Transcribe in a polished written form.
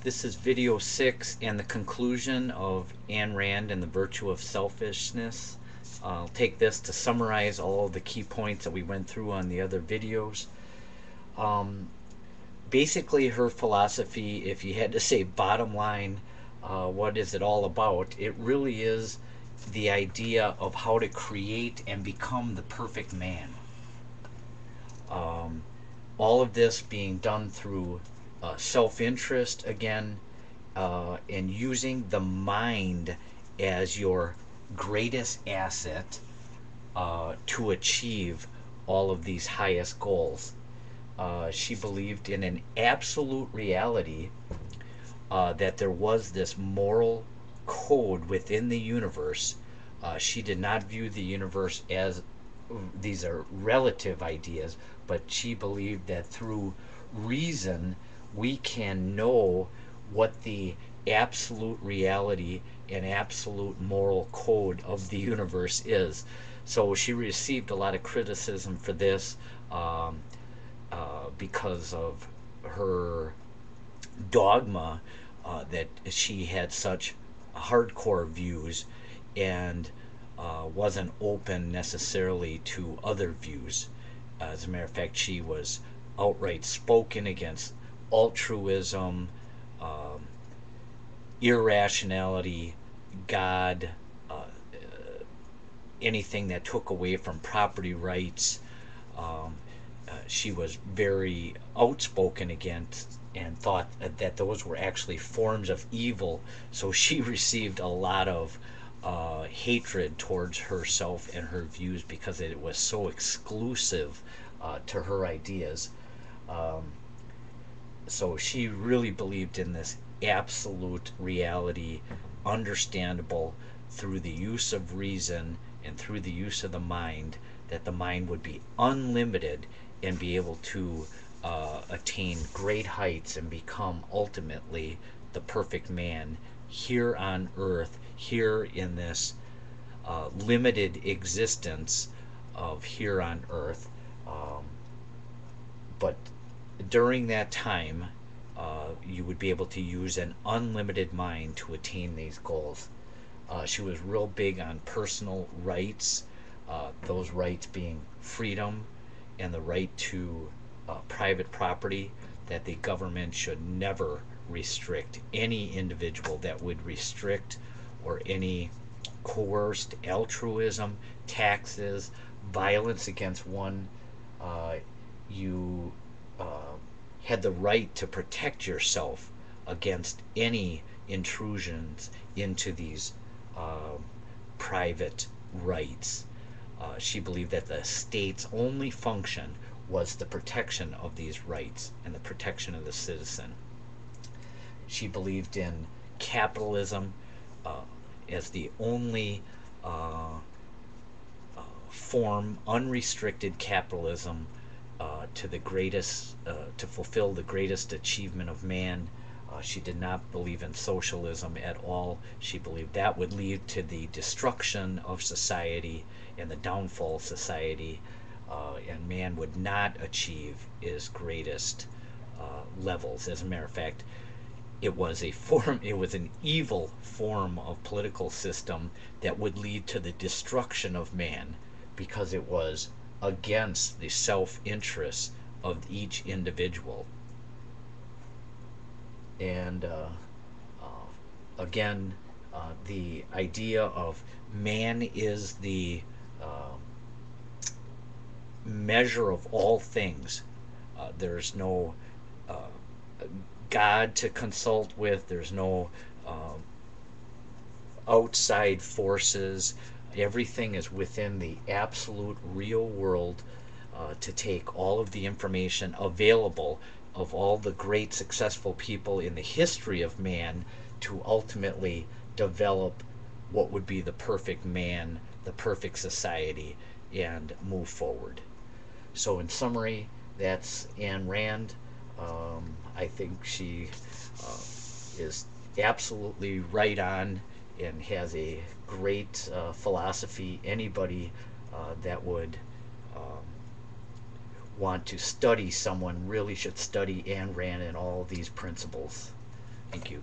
This is video 6 and the conclusion of Ayn Rand and the virtue of selfishness. I'll take this to summarize all of the key points that we went through on the other videos. Basically, her philosophy, if you had to say bottom line, what is it all about? It really is the idea of how to create and become the perfect man. All of this being done through self-interest again, and using the mind as your greatest asset to achieve all of these highest goals. She believed in an absolute reality, that there was this moral code within the universe. She did not view the universe as these are relative ideas, but she believed that through reason we can know what the absolute reality and absolute moral code of the universe is. So she received a lot of criticism for this, because of her dogma, that she had such hardcore views and wasn't open necessarily to other views. As a matter of fact, she was outright spoken against altruism, irrationality, God, anything that took away from property rights. She was very outspoken against and thought that those were actually forms of evil. So she received a lot of hatred towards herself and her views because it was so exclusive to her ideas. So she really believed in this absolute reality, understandable through the use of reason and through the use of the mind, that the mind would be unlimited and be able to attain great heights and become ultimately the perfect man here on earth, here in this limited existence of here on earth. But during that time, you would be able to use an unlimited mind to attain these goals. She was real big on personal rights, those rights being freedom and the right to private property, that the government should never restrict any individual, that would restrict or any coerced altruism, taxes, violence against one. You had the right to protect yourself against any intrusions into these private rights. She believed that the state's only function was the protection of these rights and the protection of the citizen. She believed in capitalism as the only form, unrestricted capitalism, to the greatest, to fulfill the greatest achievement of man. She did not believe in socialism at all. She believed that would lead to the destruction of society and the downfall of society, and man would not achieve his greatest levels. As a matter of fact, it was an evil form of political system that would lead to the destruction of man, because it was against the self-interest of each individual. And again, the idea of man is the measure of all things. There's no God to consult with. There's no outside forces. Everything is within the absolute real world, to take all of the information available of all the great successful people in the history of man to ultimately develop what would be the perfect man, the perfect society, and move forward. So in summary, that's Ayn Rand. I think she is absolutely right on and has a great philosophy. Anybody that would want to study someone really should study Ayn Rand and all these principles. Thank you.